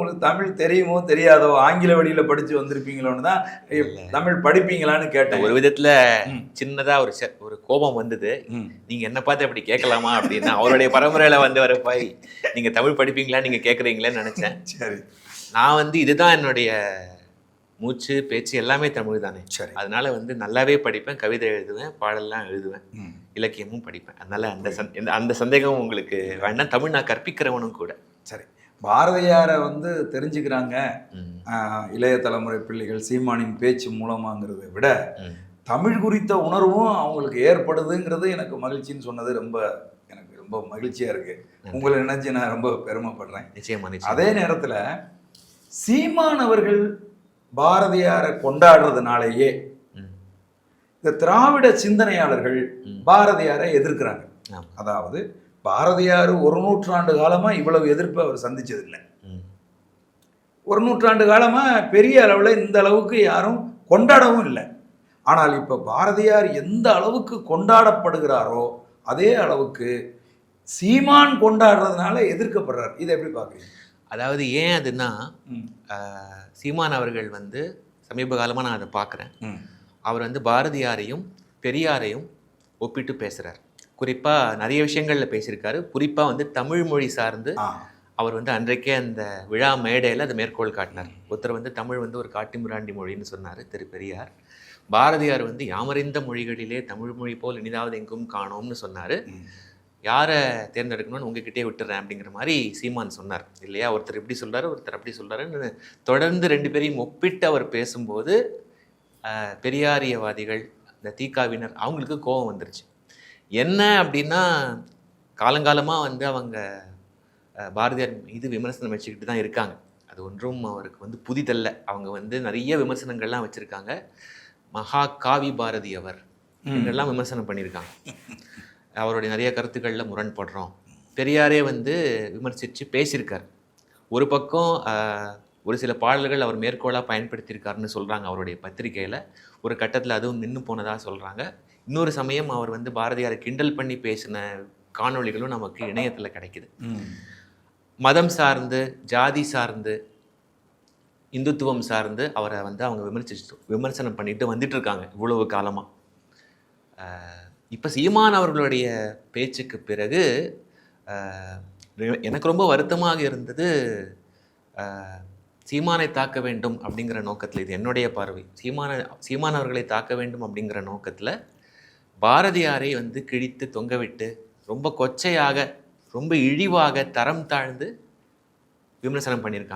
உங்களுக்கு தமிழ் தெரியுமோ தெரியாதோ, ஆங்கில வழியில படிச்சு வந்திருப்பீங்களோன்னு தான் தமிழ் படிப்பீங்களான்னு கேட்டேன். ஒரு விதத்துல சின்னதா ஒரு கோபம் வந்தது. நீங்க என்ன பார்த்து அப்படி கேட்கலாமா அப்படின்னா, அவருடைய பரம்பரையில வந்து வரப்பாய் நீங்க தமிழ் படிப்பீங்களா நீங்க கேட்குறீங்களேன்னு நினைச்சேன். சரி, நான் வந்து இதுதான் என்னுடைய மூச்சு பேச்சு எல்லாமே தமிழ் தானே. சரி. அதனால வந்து நல்லாவே படிப்பேன், கவிதை எழுதுவேன், பாடல்லாம் எழுதுவேன், இலக்கியமும் படிப்பேன். அதனால அந்த சந்தேகம் உங்களுக்கு வேண்டாம். தமிழ் நான் கற்பிக்கிறவனும் கூட. சரி, பாரதியாரை வந்து தெரிஞ்சுக்கிறாங்க இளைய தலைமுறை பிள்ளைகள் சீமானின் பேச்சு மூலமாங்கிறத விட தமிழ் குறித்த உணர்வும் அவங்களுக்கு ஏற்படுதுங்கிறது எனக்கு மகிழ்ச்சின்னு சொன்னது எனக்கு ரொம்ப மகிழ்ச்சியா இருக்கு. உங்களை நினைச்சு நான் ரொம்ப பெருமைப்படுறேன். நிச்சயமா. அதே நேரத்தில் சீமான் அவர்கள் பாரதியாரை கொண்டாடுறதுனாலேயே இந்த திராவிட சிந்தனையாளர்கள் பாரதியாரை எதிர்க்கிறாங்க. அதாவது பாரதியார் ஒரு நூற்றாண்டு காலமா இவ்வளவு எதிர்ப்பு அவர் சந்திச்சதில்லை. ஒரு நூற்றாண்டு காலமா பெரிய அளவில் இந்த அளவுக்கு யாரும் கொண்டாடவும் இல்லை. ஆனால் இப்ப பாரதியார் எந்த அளவுக்கு கொண்டாடப்படுகிறாரோ அதே அளவுக்கு சீமான் கொண்டாடுறதுனால எதிர்க்கப்படுறார். இதை எப்படி பார்க்குறீங்க? அதாவது ஏன் அதுன்னா, சீமான் அவர்கள் வந்து சமீப காலமாக நான் அதை பார்க்குறேன். அவர் வந்து பாரதியாரையும் பெரியாரையும் ஒப்பிட்டு பேசுகிறார். குறிப்பாக நிறைய விஷயங்களில் பேசியிருக்காரு. குறிப்பாக வந்து தமிழ் மொழி சார்ந்து அவர் வந்து அன்றைக்கே அந்த விழா மேடையில் அதை மேற்கோள் காட்டினார். ஒருத்தர் வந்து தமிழ் வந்து ஒரு காட்டி முராண்டி மொழின்னு சொன்னார் திரு பெரியார். பாரதியார் வந்து யாமறிந்த மொழிகளிலே தமிழ் மொழி போல் இனிதாவது எங்கும் காணோம்னு சொன்னார். யாரை தேர்ந்தெடுக்கணும்னு உங்ககிட்டே விட்டுறேன் அப்படிங்கிற மாதிரி சீமான் சொன்னார் இல்லையா. ஒருத்தர் இப்படி சொல்கிறாரு, ஒருத்தர் அப்படி சொல்கிறாருன்னு தொடர்ந்து ரெண்டு பேரையும் ஒப்பிட்டு அவர் பேசும்போது பெரியாரியவாதிகள், இந்த தீக்காவினர் அவங்களுக்கு கோபம் வந்துருச்சு. என்ன அப்படின்னா, காலங்காலமாக வந்து அவங்க பாரதியார் மீது விமர்சனம் வச்சுக்கிட்டு தான் இருக்காங்க. அது ஒன்றும் அவருக்கு வந்து புதிதல்ல. அவங்க வந்து நிறைய விமர்சனங்கள்லாம் வச்சுருக்காங்க. மகா காவி பாரதி அவர் எங்கெல்லாம் விமர்சனம் பண்ணியிருக்காங்க. அவருடைய நிறைய கருத்துக்களில் முரண்படுறோம். பெரியாரே வந்து விமர்சித்து பேசியிருக்கார். ஒரு பக்கம் ஒரு சில பாடல்கள் அவர் மேற்கோளாக பயன்படுத்தியிருக்காருன்னு சொல்கிறாங்க அவருடைய பத்திரிகையில். ஒரு கட்டத்தில் அதுவும் நின்று போனதாக சொல்கிறாங்க. இன்னொரு சமயம் அவர் வந்து பாரதியாரை கிண்டல் பண்ணி பேசின காணொளிகளும் நமக்கு இணையத்தில் கிடைக்குது. மதம் சார்ந்து, ஜாதி சார்ந்து, இந்துத்துவம் சார்ந்து அவரை வந்து அவங்க விமர்சனம் பண்ணிட்டு வந்துட்டு இருக்காங்க இவ்வளவு காலமாக. இப்போ சீமான் அவர்களுடைய பேச்சுக்கு பிறகு எனக்கு ரொம்ப வருத்தமாக இருந்தது. சீமானை தாக்க வேண்டும் அப்படிங்கிற நோக்கத்தில், இது என்னுடைய பார்வை, சீமான் அவர்களை தாக்க வேண்டும் அப்படிங்கிற நோக்கத்தில் பாரதியாரை வந்து கிழித்து தொங்கவிட்டு ரொம்ப கொச்சையாக, ரொம்ப இழிவாக, தரம் தாழ்ந்து விமர்சனம் பண்ணியிருக்காங்க.